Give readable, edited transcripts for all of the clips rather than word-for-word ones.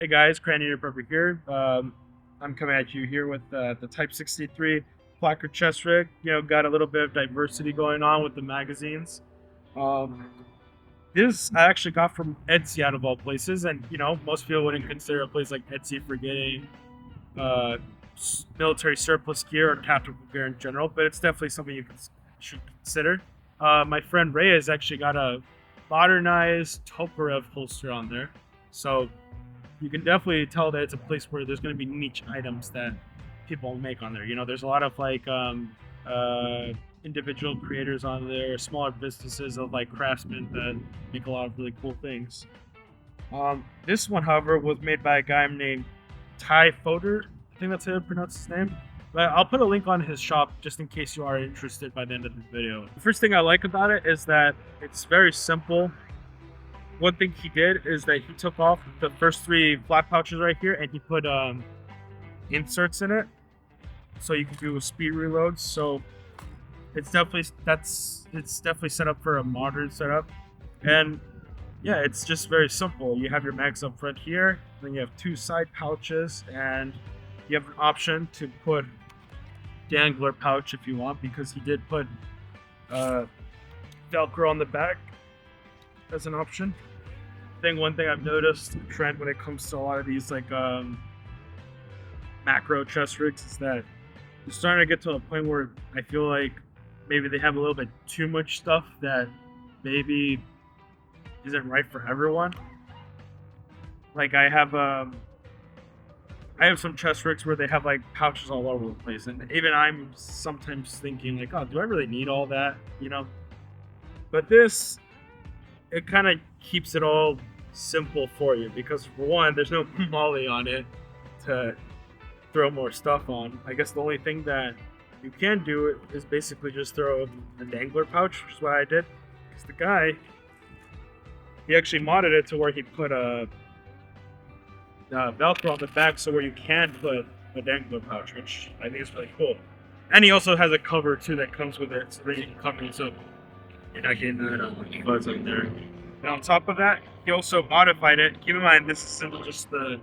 Hey guys, Cranny Prepper here. I'm coming at you here with the Type 63 placard chest rig. Got a little bit of diversity going on with the magazines. Um, this I actually got from Etsy out of all places, and most people wouldn't consider a place like Etsy for getting uh, military surplus gear or tactical gear in general, but it's definitely something should consider. My friend Ray has actually got a modernized Tokarev holster on there, so you can definitely tell that it's a place where there's going to be niche items that people make on there. There's a lot of individual creators on there, smaller businesses of like craftsmen that make a lot of really cool things. This one, however, was made by a guy named Ty Foder. I think that's how you pronounce his name. But I'll put a link on his shop just in case you are interested by the end of the video. The first thing I like about it is that it's very simple. One thing he did is that he took off the first three flat pouches right here and he put inserts in it so you can do speed reloads. So it's definitely set up for a modern setup. And yeah, it's just very simple. You have your mags up front here, then you have two side pouches, and you have an option to put dangler pouch if you want, because he did put Velcro on the back as an option. One thing I've noticed trend when it comes to a lot of these macro chest rigs is that you're starting to get to a point where I feel like maybe they have a little bit too much stuff that maybe isn't right for everyone. Like I have some chest rigs where they have like pouches all over the place, and even I'm sometimes thinking like, oh, do I really need all that? But this, it kind of keeps it all simple for you, because for one, there's no molly on it to throw more stuff on. I guess the only thing that you can do is basically just throw a dangler pouch, which is what I did. Because the guy, he actually modded it to where he put a Velcro on the back, so where you can put a dangler pouch, which I think is really cool. And he also has a cover too that comes with it, so that you can cover it so you're not getting that fuzz in there. And on top of that, he also modified it. Keep in mind, this is simply just the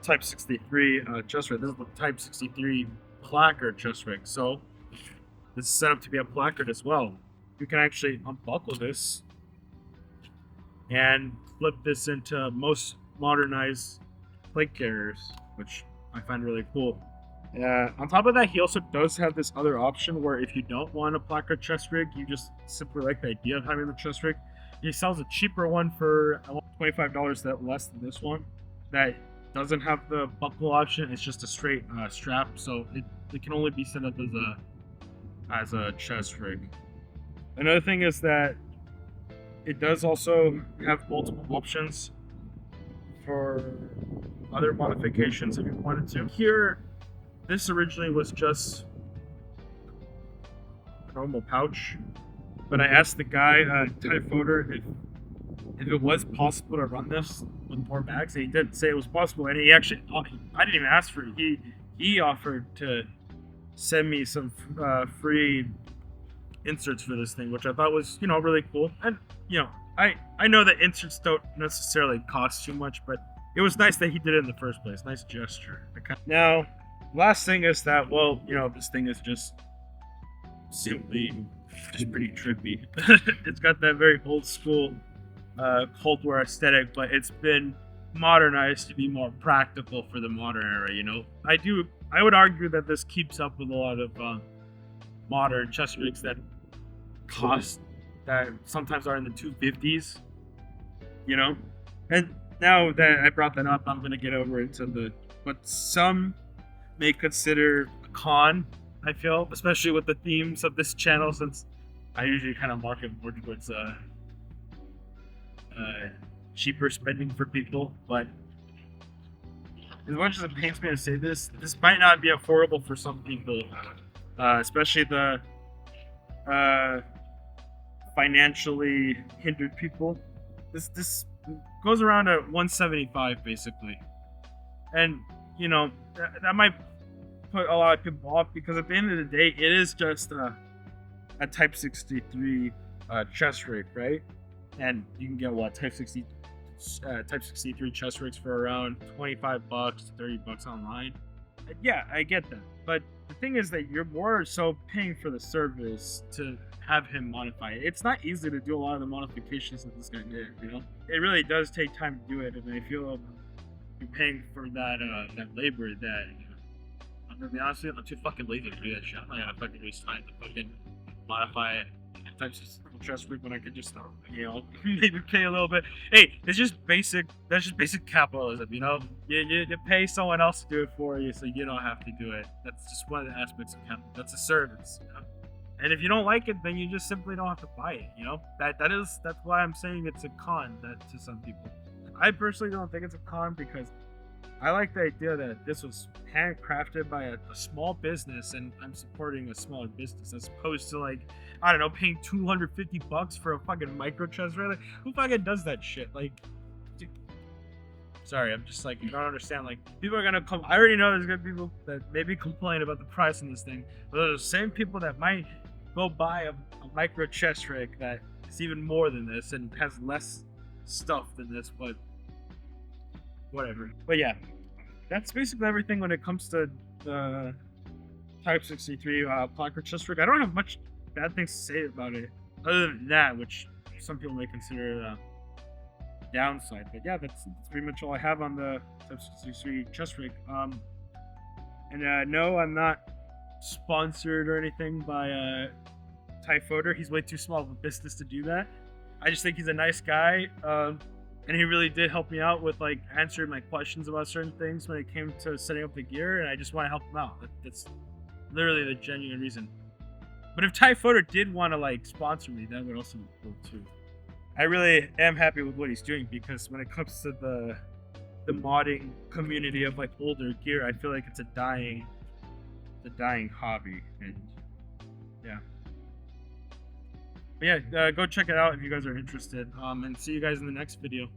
Type 63 chest rig. This is the Type 63 placard chest rig. So this is set up to be a placard as well. You can actually unbuckle this and flip this into most modernized plate carriers, which I find really cool. On top of that, he also does have this other option where if you don't want a placard chest rig, you just simply like the idea of having the chest rig. He sells a cheaper one for $25 less than this one that doesn't have the buckle option. It's just a straight strap, so it can only be set up as a chest rig. Another thing is that it does also have multiple options for other modifications if you wanted to. Here, this originally was just a normal pouch, but I asked the guy, Ty Foder, if it was possible to run this with more bags. And he did say it was possible, and he actually, I didn't even ask for it. He offered to send me some free inserts for this thing, which I thought was, really cool. And I know that inserts don't necessarily cost too much, but it was nice that he did it in the first place. Nice gesture. Now, last thing is that, this thing is just pretty trippy. It's got that very old school Cold War aesthetic, but it's been modernized to be more practical for the modern era. I would argue that this keeps up with a lot of modern chest rigs that sometimes are in the 250s. And now that I brought that up, I'm going to get over into what some may consider a con, I feel, especially with the themes of this channel, since I usually kind of market more towards cheaper spending for people. But as much as it pains me to say this might not be affordable for some people, especially the financially hindered people. This goes around at $175 basically, and that might put a lot of people off, because at the end of the day, it is just a Type 63 chest rig, right? And you can get Type 63 Type 63 chest rigs for around $25 to $30 online. Yeah, I get that, but the thing is that you're more so paying for the service to have him modify it. It's not easy to do a lot of the modifications that this guy did. It really does take time to do it, and I feel you're paying for that labor that. I'm gonna be honest with you, I'm too fucking lazy to do that shit. I'm not gonna fucking waste time to fucking modify types of chest rig when I could just, maybe pay a little bit. Hey, it's just basic. That's just basic capitalism, You pay someone else to do it for you, so you don't have to do it. That's just one of the aspects of capitalism. That's a service, And if you don't like it, then you just simply don't have to buy it. That's why I'm saying it's a con to some people. I personally don't think it's a con because I like the idea that this was handcrafted by a small business, and I'm supporting a smaller business as opposed to, like, I don't know, paying $250 for a fucking micro chest rig. Like, who fucking does that shit? Like, dude, sorry, I'm just like, you don't understand. Like, people are gonna come. I already know there's gonna be people that maybe complain about the price on this thing, but they're the same people that might go buy a micro chest rig that is even more than this and has less stuff than this, but whatever. But yeah, that's basically everything when it comes to the Type 63 placard chest rig. I don't have much bad things to say about it, other than that, which some people may consider a downside. But yeah, that's pretty much all I have on the Type 63 chest rig. No, I'm not sponsored or anything by Typhoder. He's way too small of a business to do that. I just think he's a nice guy. And he really did help me out with, like, answering my questions about certain things when it came to setting up the gear, and I just want to help him out. That's literally the genuine reason. But if Typhoder did want to, like, sponsor me, that would also be cool too. I really am happy with what he's doing, because when it comes to the modding community of, like, older gear, I feel like it's a dying hobby, and yeah. But yeah, go check it out if you guys are interested. And see you guys in the next video.